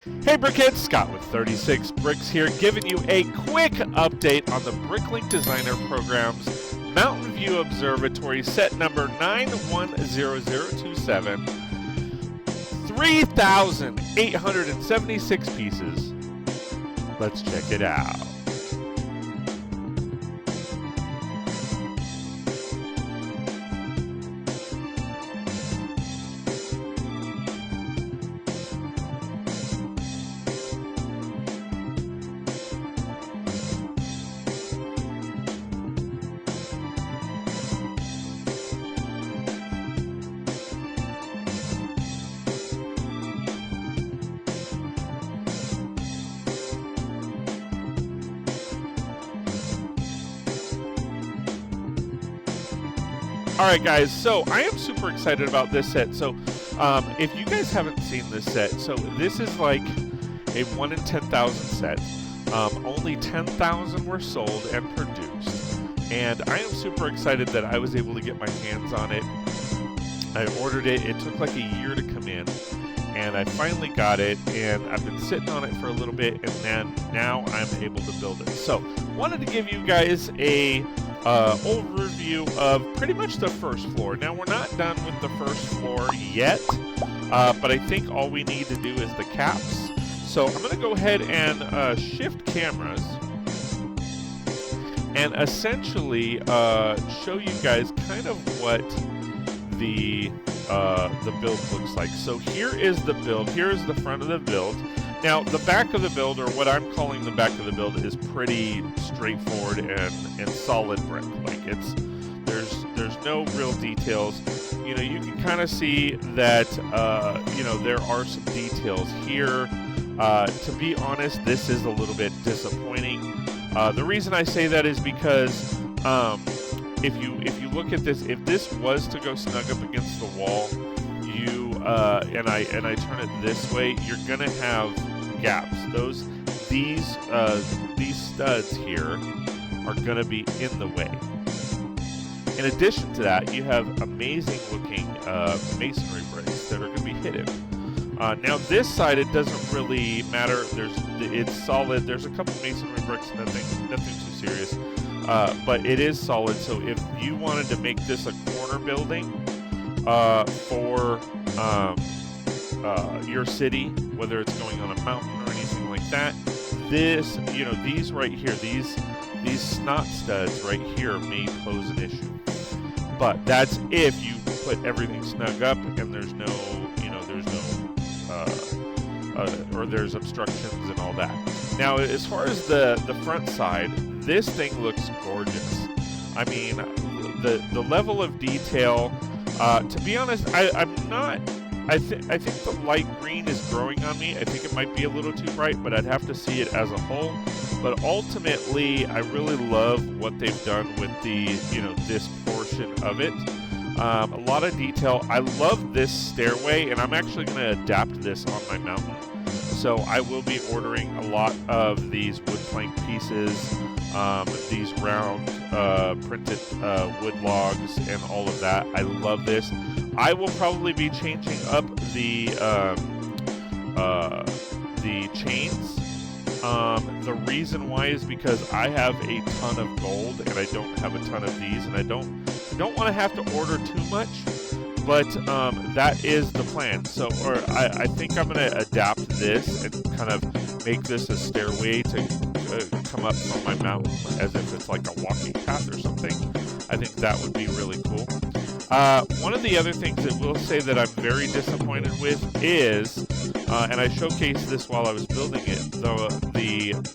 Hey Brickheads, Scott with 36 Bricks here, giving you a quick update on the Bricklink Designer Program's Mountain View Observatory set number 910027. 3,876 pieces. Let's check it out. Alright guys, so I am super excited about this set. So if you guys haven't seen this set, so this is like a 1 in 10,000 set. Only 10,000 were sold and produced. And I am super excited that I was able to get my hands on it. I ordered it, it took like a year to come in. And I finally got it, and I've been sitting on it for a little bit, and then now I'm able to build it. So, wanted to give you guys a overview of pretty much the first floor. Now, we're not done with the first floor yet, but I think all we need to do is the caps. So, I'm going to go ahead and shift cameras and essentially show you guys kind of what the build looks like. So here is the build. Here is the front of the build. Now the back of the build, or what I'm calling the back of the build, is pretty straightforward and solid brick. Like there's no real details. You know, you can kind of see that there are some details here. To be honest, this is a little bit disappointing. The reason I say that is because if you look at this, if this was to go snug up against the wall, and I turn it this way, you're gonna have gaps. These studs here are gonna be in the way. In addition to that, you have amazing looking masonry bricks that are gonna be hidden. Now this side, it doesn't really matter. It's solid. There's a couple masonry bricks, nothing too serious. But it is solid, so if you wanted to make this a corner building for your city, whether it's going on a mountain or anything like that, these right here, these snot studs right here may pose an issue. But that's if you put everything snug up and there's no or there's obstructions and all that. Now, as far as the front side, this thing looks gorgeous. I mean, the level of detail. To be honest, I think the light green is growing on me. I think it might be a little too bright, but I'd have to see it as a whole. But ultimately, I really love what they've done with this portion of it. A lot of detail. I love this stairway, and I'm actually going to adapt this on my mountain. So I will be ordering a lot of these wood plank pieces, these round printed wood logs, and all of that. I love this. I will probably be changing up the chains. The reason why is because I have a ton of gold and I don't have a ton of these, and I don't want to have to order too much. But that is the plan. So, I think I'm going to adapt this and kind of make this a stairway to come up from my mountain as if it's like a walking path or something. I think that would be really cool. One of the other things that we'll say that I'm very disappointed with is, and I showcased this while I was building it, the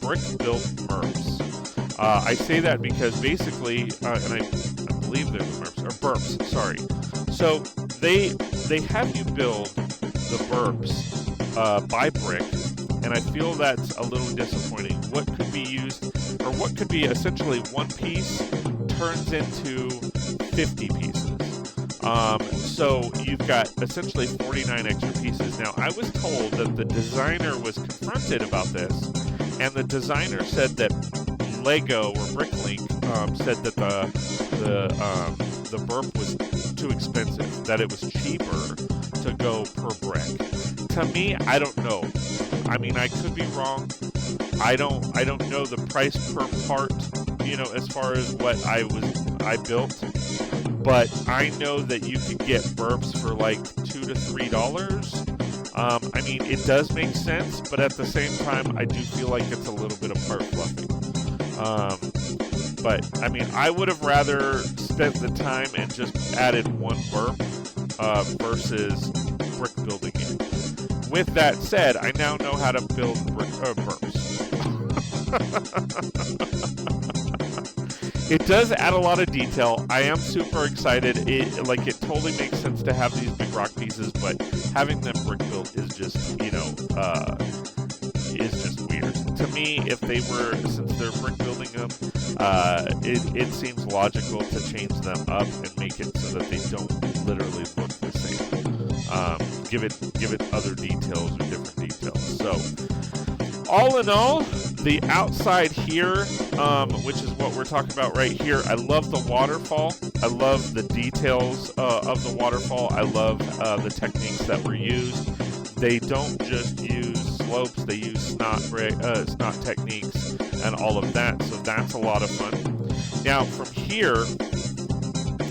brick-built MERPs. I say that because basically, and I believe they're the MERPs, or burps, sorry. So they have you build the burps by brick, and I feel that's a little disappointing. What could be used, or what could be essentially one piece turns into 50 pieces. So you've got essentially 49 extra pieces. Now, I was told that the designer was confronted about this, and the designer said that Lego or Bricklink said that the burp was too expensive, that it was cheaper to go per brick. To me, I don't know. I mean, I could be wrong. I don't know the price per part, you know, as far as what I built, but I know that you could get burps for like $2 to $3. I mean, it does make sense, but at the same time, I do feel like it's a little bit of part fluffing. But I mean, I would have rather spent the time and just added one burp versus brick building it. With that said, I now know how to build burps. It does add a lot of detail. I am super excited. It totally makes sense to have these big rock pieces, but having them brick built is just, you know, is just weird. To me, if they were, since they're brick building them, it seems logical to change them up and make it so that they don't literally look the same. Give it other details or different details. So, all in all, the outside here, which is what we're talking about right here, I love the waterfall. I love the details of the waterfall. I love the techniques that were used. They don't just use slopes, they use snot techniques and all of that, so that's a lot of fun. Now, from here,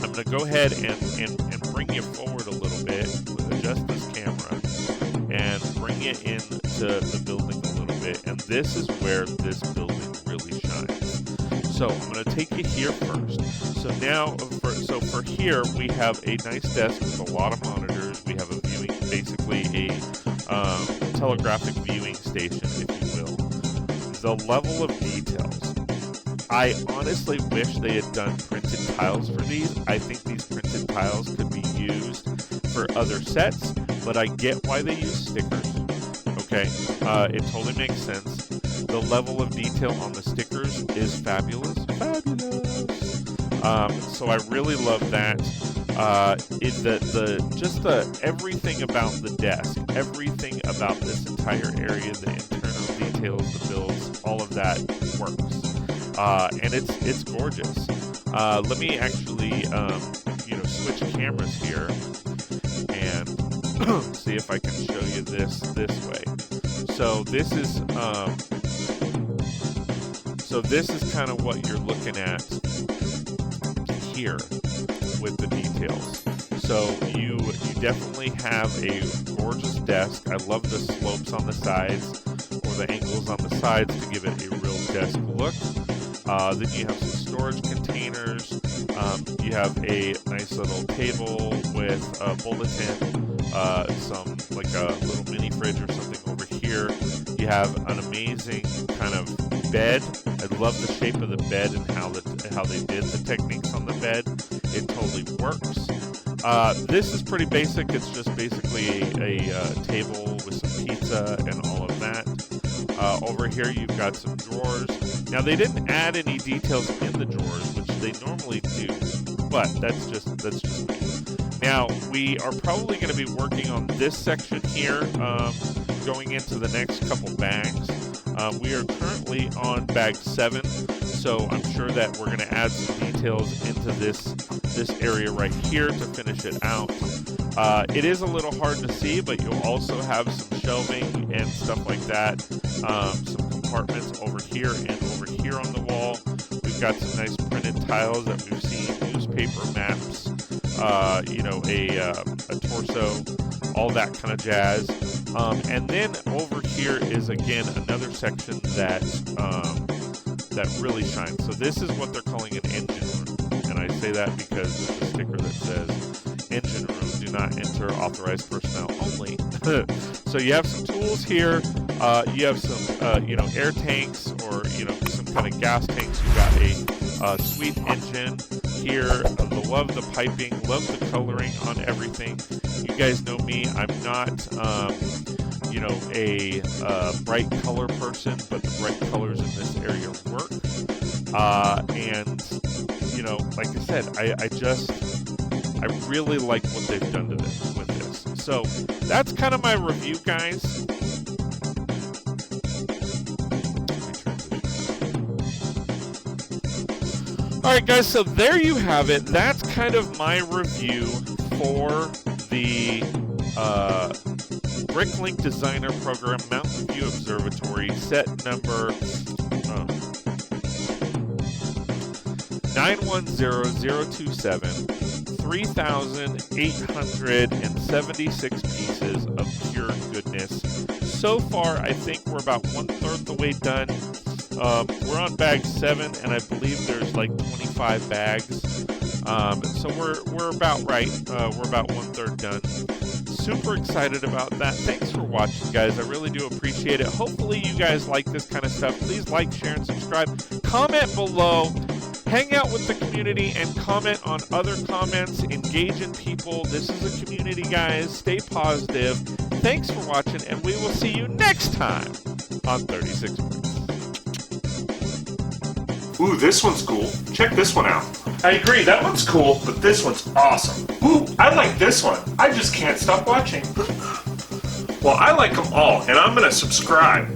I'm going to go ahead and bring you forward a little bit, adjust this camera, and bring it into the building a little bit, and this is where this building really shines. So I'm going to take you here first. So now, for here, we have a nice desk with a lot of monitors. We have a viewing, basically a telegraphic viewing station, if you will. The level of details. I honestly wish they had done printed tiles for these. I think these printed tiles could be used for other sets, but I get why they use stickers. Okay, it totally makes sense. The level of detail on the stickers is fabulous. So I really love that. Everything about the desk, everything about this entire area, the internal details, the builds, all of that works. And it's gorgeous. Let me actually, switch cameras here and see if I can show you this way. So this is kind of what you're looking at here with the details. So you definitely have a gorgeous desk. I love the slopes on the sides or the angles on the sides to give it a real desk look. Then you have some storage containers. You have a nice little table with a bulletin, some like a little mini fridge or something over here. You have an amazing kind of bed. I love the shape of the bed and how they did the techniques on the bed. It totally works. This is pretty basic. It's just basically a table with some pizza and all of that. Over here you've got some drawers. Now they didn't add any details in the drawers, which they normally do, but that's just me. Now we are probably going to be working on this section here, going into the next couple bags. We are currently on bag 7, so I'm sure that we're going to add some details into this area right here to finish it out. It is a little hard to see, but you'll also have some shelving and stuff like that, some compartments over here and over here on the wall. We've got some nice printed tiles that we've seen, newspaper maps, a torso, all that kind of jazz. And then over here is again another section that really shines. So this is what they're calling an engine room, and I say that because there's a sticker that says engine room, do not enter authorized personnel only. So you have some tools here. You have some air tanks or some kind of gas tanks. You got a sweet engine here. Love the piping, love the coloring on everything. You guys know me, I'm not a bright color person, but the bright colors in this area work. And like I said, I really like what they've done with this. So that's kind of my review, guys. Alright guys, so there you have it. That's kind of my review for the Bricklink Designer Program, Mountain View Observatory, set number 910027, 3,876 pieces of pure goodness. So far, I think we're about 1/3 the way done. We're on bag 7, and I believe there's like 25 bags. So we're about right. We're about 1/3 done. Super excited about that. Thanks for watching, guys. I really do appreciate it. Hopefully you guys like this kind of stuff. Please like, share, and subscribe. Comment below. Hang out with the community and comment on other comments. Engage in people. This is a community, guys. Stay positive. Thanks for watching, and we will see you next time on 36 Bricks. Ooh, this one's cool. Check this one out. I agree, that one's cool, but this one's awesome. Ooh, I like this one. I just can't stop watching. Well, I like them all, and I'm gonna subscribe.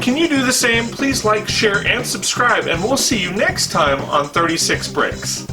Can you do the same? Please like, share, and subscribe, and we'll see you next time on 36 Bricks.